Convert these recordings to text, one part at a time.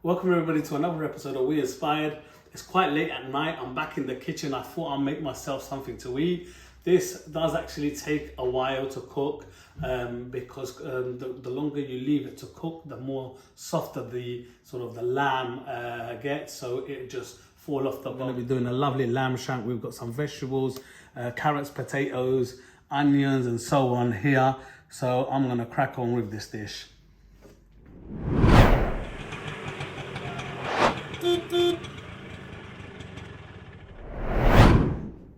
Welcome everybody to another episode of We Inspired. It's quite late at night. I'm back in the kitchen. I thought I'll make myself something to eat. This does actually take a while to cook because the longer you leave it to cook, the more softer the lamb gets. So it just fall off the bone. We're going to be doing a lovely lamb shank. We've got some vegetables, carrots, potatoes, onions, and so on here. So I'm going to crack on with this dish.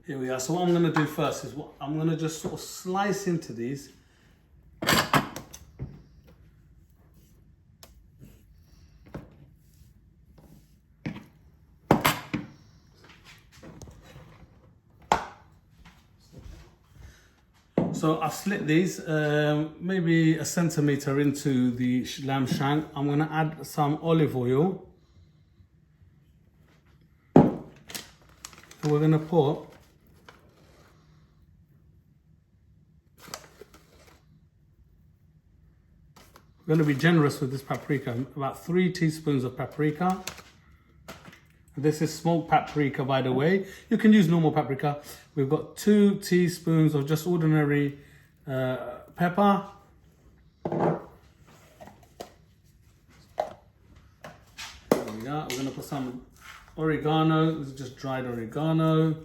Here we are. So what I'm going to do first is I'm going to just sort of slice into these. So I've slit these maybe a centimetre into the lamb shank. I'm going to add some olive oil. And we're going to pour We're going to be generous with this paprika, about 3 teaspoons of paprika. This is smoked paprika, by the way. You can use normal paprika. We've got 2 teaspoons of just ordinary pepper. There we go. We're going to put some oregano. This is just dried oregano.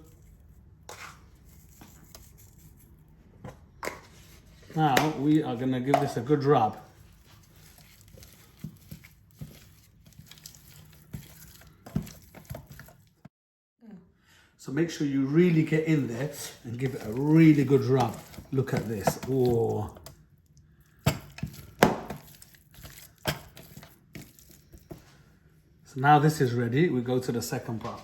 Now we are going to give this a good rub. So make sure you really get in there and give it a really good rub. Look at this. Oh. So now this is ready. We go to the second part.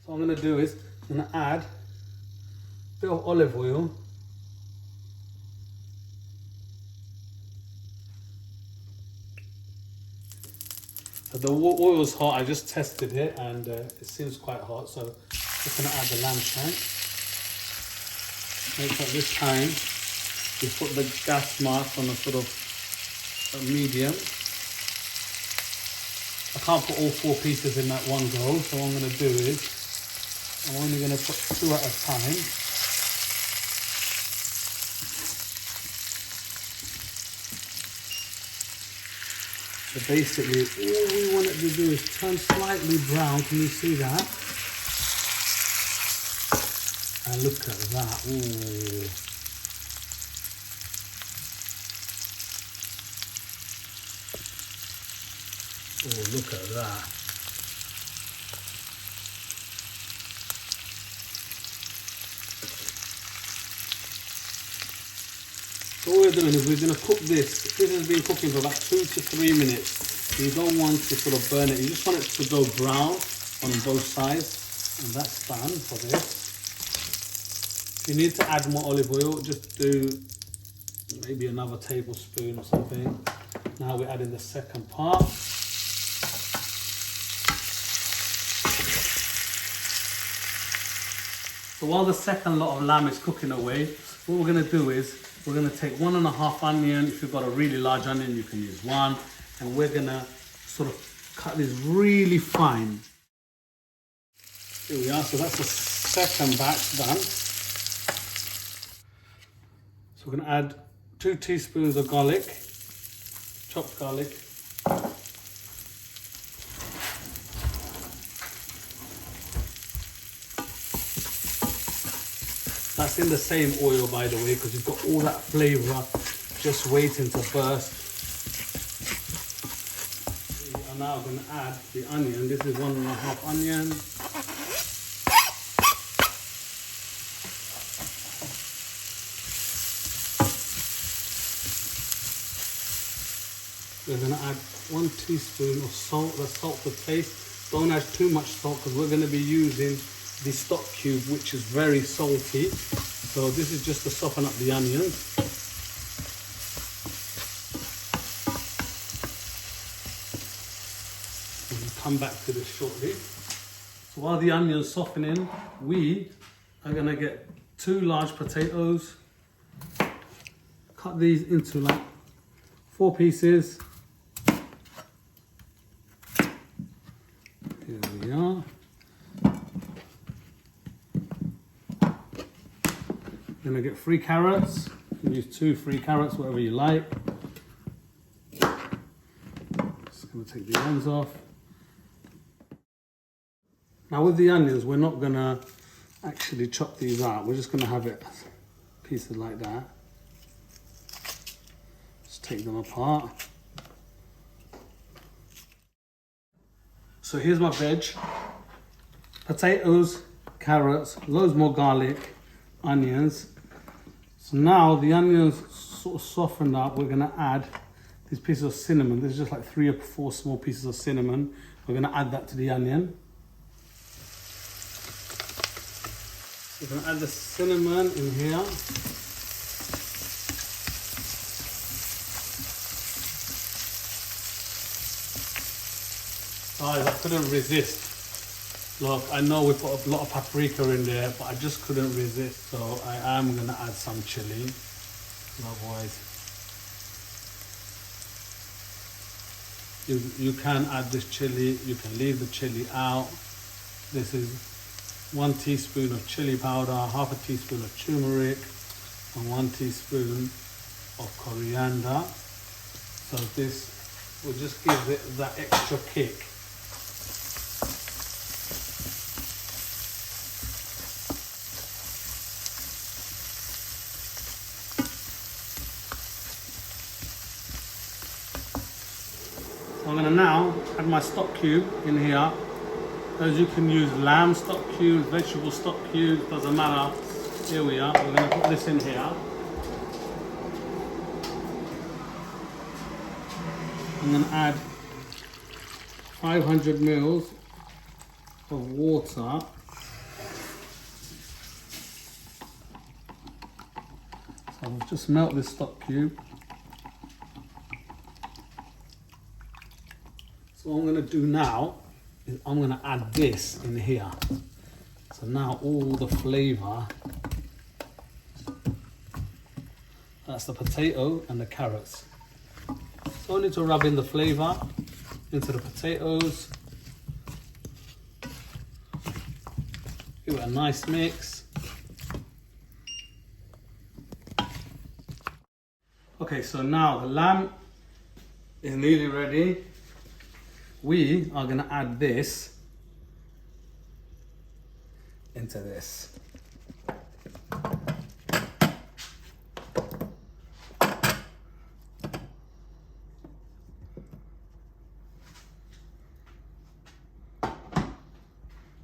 So what I'm going to do is I'm going to add a bit of olive oil. So the oil's hot. I just tested it and it seems quite hot. So just going to add the lamb shank. Make sure this time we put the gas mark on a sort of medium. I can't put all 4 pieces in that one go, so what I'm going to do is I'm only going to put 2 at a time. So basically all we want it to do is turn slightly brown. Can you see that? And look at that. Ooh. Oh, look at that. So what we're doing is we're going to cook this. This has been cooking for about 2 to 3 minutes. You don't want to sort of burn it. You just want it to go brown on both sides. And that's done for this. If you need to add more olive oil, just do maybe another tablespoon or something. Now we're adding the second part. So while the second lot of lamb is cooking away, what we're going to do is we're going to take 1.5 onion. If you've got a really large onion, you can use 1. And we're going to sort of cut this really fine. Here we are. So that's the second batch done. So we're going to add 2 teaspoons of garlic, chopped garlic. That's in the same oil, by the way, because you've got all that flavour just waiting to burst. We are now going to add the onion. This is 1.5 onion. We're going to add 1 teaspoon of salt, the salt to taste. Don't add too much salt because we're going to be using the stock cube, which is very salty. So this is just to soften up the onions. We'll come back to this shortly. So while the onions softening, we are going to get 2 large potatoes. Cut these into like 4 pieces. Here we are. Then I get 3 carrots. You can use 2, 3 carrots, whatever you like. Just gonna take the ends off. Now with the onions, we're not gonna actually chop these out. We're just gonna have it pieces like that. Just take them apart. So here's my veg. Potatoes, carrots, loads more garlic, onions. So now the onions sort of softened up. We're gonna add these pieces of cinnamon. There's just like 3 or 4 small pieces of cinnamon. We're gonna add that to the onion. We're gonna add the cinnamon in here. Guys, I couldn't resist. Look, I know we put a lot of paprika in there, but I just couldn't resist. So I am gonna add some chilli. Otherwise, you can add this chilli. You can leave the chilli out. This is 1 teaspoon of chili powder, half a teaspoon of turmeric, and 1 teaspoon of coriander. So this will just give it that extra kick. I'm gonna now add my stock cube in here. As you can use lamb stock cubes, vegetable stock cubes, doesn't matter. Here we are, we're gonna put this in here. I'm gonna add 500 mils of water. So I'll just melt this stock cube. So what I'm gonna do now is I'm gonna add this in here. So now all the flavor, that's the potato and the carrots. So I need to rub in the flavor into the potatoes. Give it a nice mix. Okay, so now the lamb is nearly ready. We are gonna add this into this.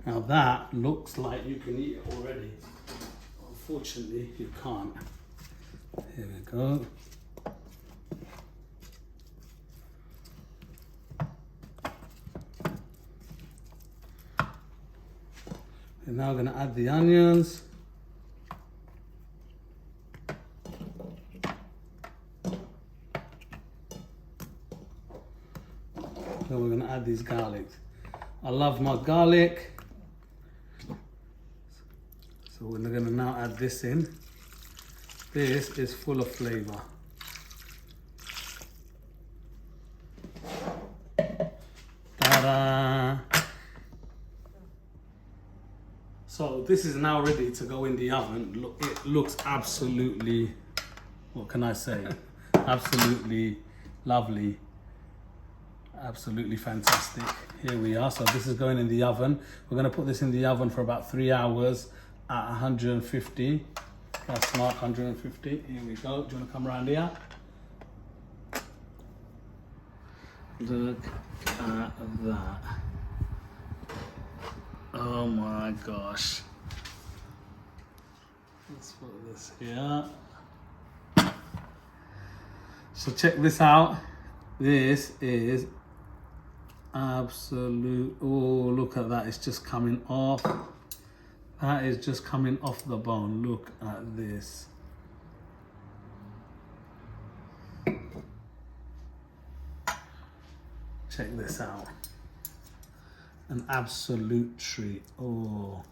Now that looks like you can eat it already. Unfortunately, you can't. Here we go. And now we're going to add the onions. Then we're going to add these garlic. I love my garlic. So we're going to now add this in. This is full of flavor. Ta-da! So this is now ready to go in the oven. Look, it looks absolutely, what can I say? Absolutely lovely. Absolutely fantastic. Here we are. So this is going in the oven. We're going to put this in the oven for about 3 hours at 150. Gas mark 150. Here we go. Do you want to come around here? Look at that. Oh my gosh. Let's put this here. So check this out. This is absolute, oh look at that, it's just coming off. That is just coming off the bone. Look at this. Check this out. An absolute treat. Oh,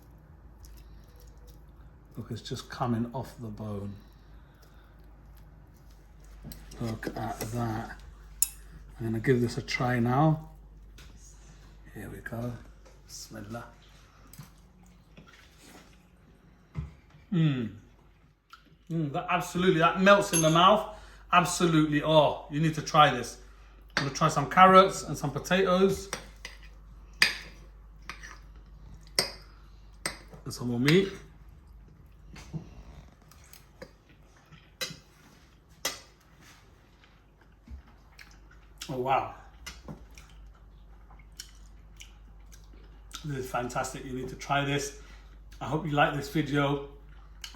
look, it's just coming off the bone. Look at that. I'm gonna give this a try now. Here we go. Bismillah. That melts in the mouth. Absolutely. Oh, you need to try this. I'm gonna try some carrots and some potatoes. And some more meat. Oh wow. This is fantastic. You need to try this. I hope you like this video.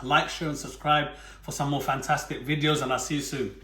Like, share and subscribe for some more fantastic videos, and I'll see you soon.